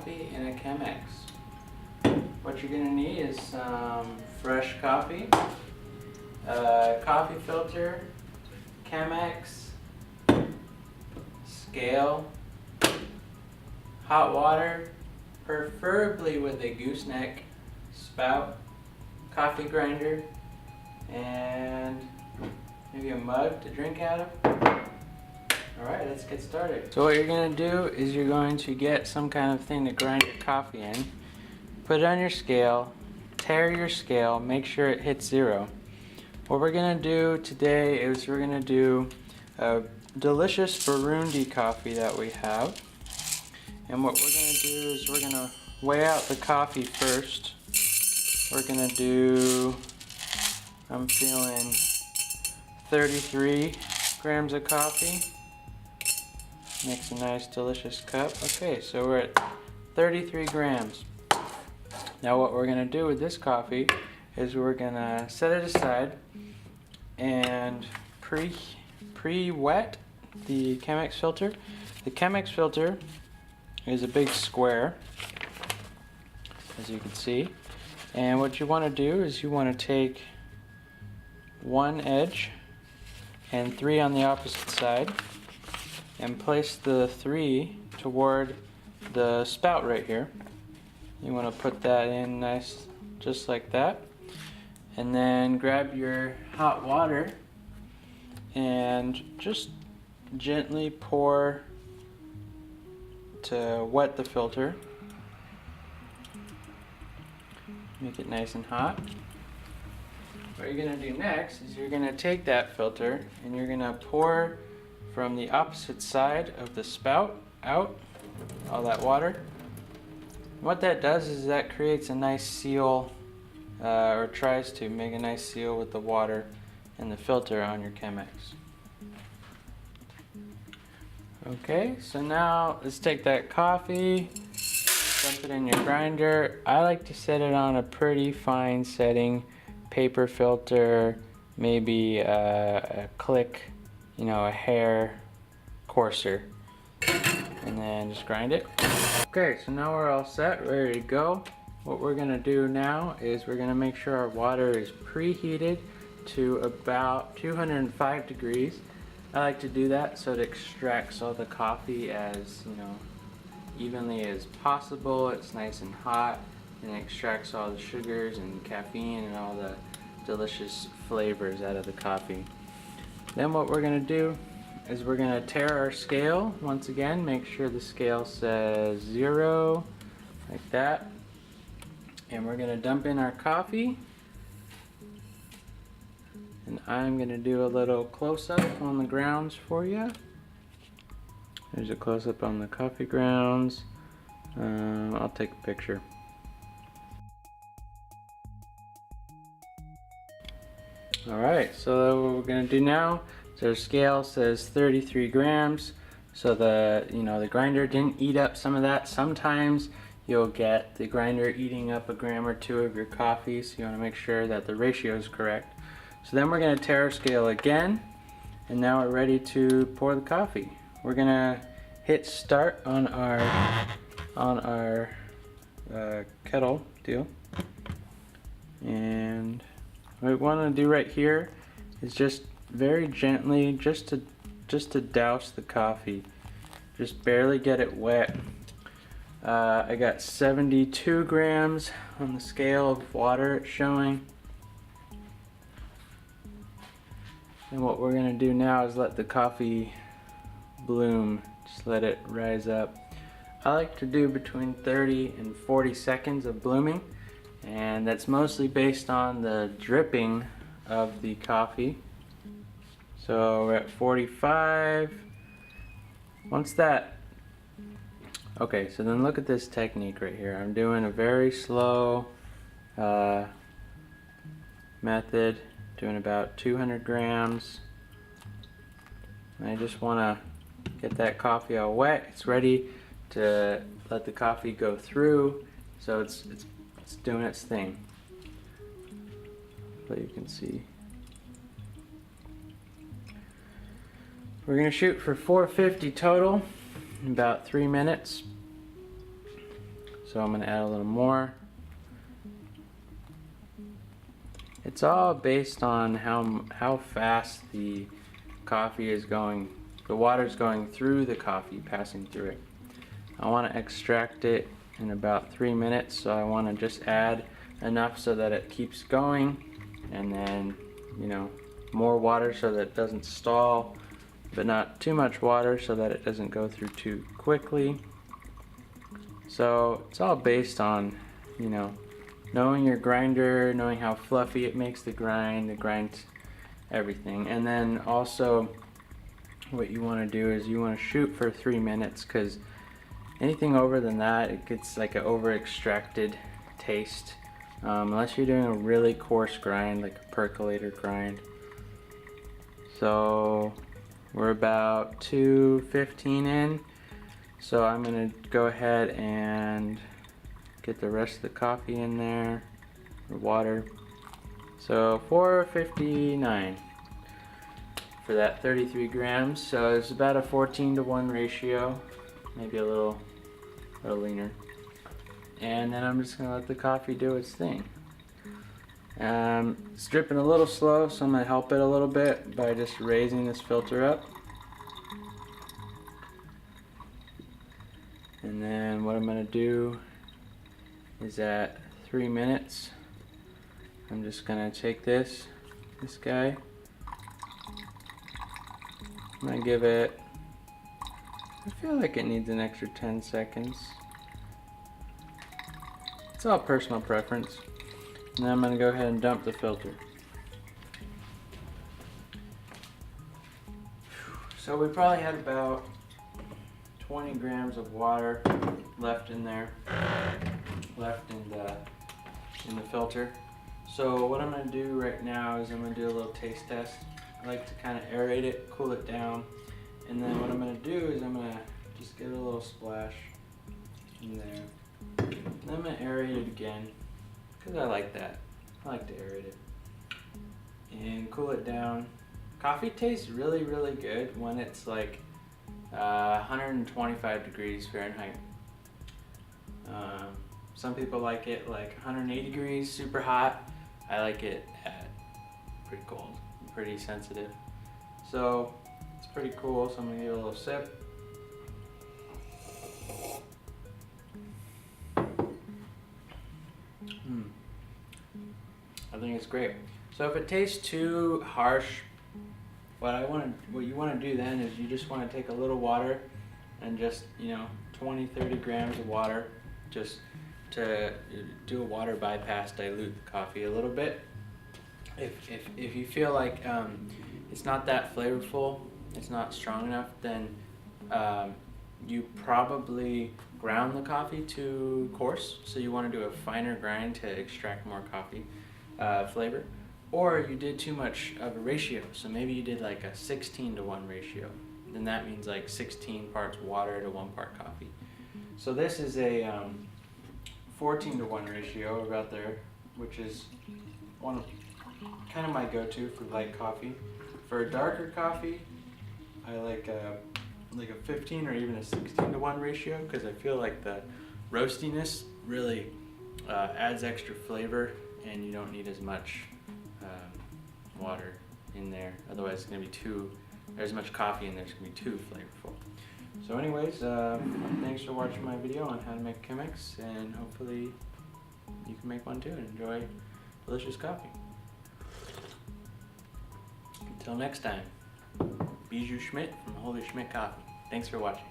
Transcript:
coffee in a Chemex. What you're going to need is some fresh coffee, a coffee filter, Chemex, scale, hot water, preferably with a gooseneck spout, coffee grinder, and maybe a mug to drink out of. Alright, let's get started. So what you're going to do is you're going to get some kind of thing to grind your coffee in, put it on your scale, tare your scale, make sure it hits 0. What we're going to do today is we're going to do a delicious Burundi coffee that we have. And what we're going to do is we're going to weigh out the coffee first. We're going to do, I'm feeling 33 grams of coffee. Makes a nice delicious cup. Okay, so we're at 33 grams. Now what we're going to do with this coffee is we're going to set it aside and pre-wet the Chemex filter. The Chemex filter is a big square, as you can see. And what you want to do is you want to take one edge and 3 on the opposite side and place the 3 toward the spout right here. You want to put that in nice, just like that. And then grab your hot water and just gently pour to wet the filter. Make it nice and hot. What you're going to do next is you're going to take that filter and you're going to pour from the opposite side of the spout out all that water. What that does is that creates a nice seal, or tries to make a nice seal with the water and the filter on your Chemex. Okay, so now let's take that coffee, dump it in your grinder. I like to set it on a pretty fine setting, paper filter, maybe a click, a hair coarser, and then just grind it. Okay, so now we're all set, ready to go. What we're gonna do now is we're gonna make sure our water is preheated to about 205 degrees. I like to do that so it extracts all the coffee as evenly as possible. It's nice and hot and it extracts all the sugars and caffeine and all the delicious flavors out of the coffee. Then what we're going to do is we're going to tare our scale once again. Make sure the scale says 0, like that. And we're going to dump in our coffee. And I'm going to do a little close-up on the grounds for you. There's a close-up on the coffee grounds. I'll take a picture. Alright, so what we're going to do now is our scale says 33 grams. So the grinder didn't eat up some of that. Sometimes you'll get the grinder eating up a gram or 2 of your coffee, so you want to make sure that the ratio is correct. So then we're going to tare our scale again, and now we're ready to pour the coffee. We're going to hit start on our kettle deal, and what we want to do right here is just very gently, just to douse the coffee, just barely get it wet. I got 72 grams on the scale of water it's showing. And what we're going to do now is let the coffee bloom, just let it rise up. I like to do between 30 and 40 seconds of blooming, and that's mostly based on the dripping of the coffee. So we're at 45. Once that, okay, so then look at this technique right here. I'm doing a very slow method, doing about 200 grams. And I just want to get that coffee all wet. It's ready to let the coffee go through, so it's doing its thing. But you can see. We're going to shoot for 450 total in about 3 minutes. So I'm gonna add a little more. It's all based on how fast the coffee is going, the water's going through the coffee, passing through it. I want to extract it in about 3 minutes, so I want to just add enough so that it keeps going, and then, you know, more water so that it doesn't stall, but not too much water so that it doesn't go through too quickly. So it's all based on, you know, knowing your grinder, knowing how fluffy it makes the grind everything. And then also what you want to do is you want to shoot for 3 minutes, because anything over than that, it gets like an over extracted taste, unless you're doing a really coarse grind, like a percolator grind. So we're about 2:15 in, so I'm gonna go ahead and get the rest of the coffee in there, the water. So 4:59 for that 33 grams. So it's about a 14-to-1 ratio, maybe a little leaner. And then I'm just gonna let the coffee do its thing. It's dripping a little slow, so I'm gonna help it a little bit by just raising this filter up. And then what I'm gonna do is at 3 minutes, I'm just gonna take this guy. I'm gonna give it, I feel like it needs an extra 10 seconds. It's all personal preference. And then I'm gonna go ahead and dump the filter. So we probably had about 20 grams of water left in there, left in the filter. So what I'm gonna do right now is I'm gonna do a little taste test. I like to kind of aerate it, cool it down, and then what I'm gonna do is I'm gonna just get a little splash in there. And then I'm gonna aerate it again, because I like that. I like to aerate it. And cool it down. Coffee tastes really, really good when it's like 125 degrees Fahrenheit. Some people like it like 180 degrees, super hot. I like it at pretty cold, pretty sensitive. So it's pretty cool, so I'm gonna give it a little sip. I think it's great. So if it tastes too harsh, what you want to do then is you just want to take a little water and just, 20-30 grams of water, just to do a water bypass, dilute the coffee a little bit. If you feel like it's not that flavorful, it's not strong enough, then you probably ground the coffee too coarse, so you want to do a finer grind to extract more coffee flavor. Or you did too much of a ratio, so maybe you did like a 16-to-1 ratio. Then that means like 16 parts water to 1 part coffee. So this is a 14-to-1 ratio about there, which is kind of my go-to for light coffee. For a darker coffee, I like a 15 or even a 16-to-1 ratio, because I feel like the roastiness really adds extra flavor, and you don't need as much water in there. Otherwise it's going to be there's much coffee in there, it's going to be too flavorful. So anyways, thanks for watching my video on how to make Chemex, and hopefully you can make one too and enjoy delicious coffee. Until next time, Bijou Schmidt from Holy Schmidt Coffee. Thanks for watching.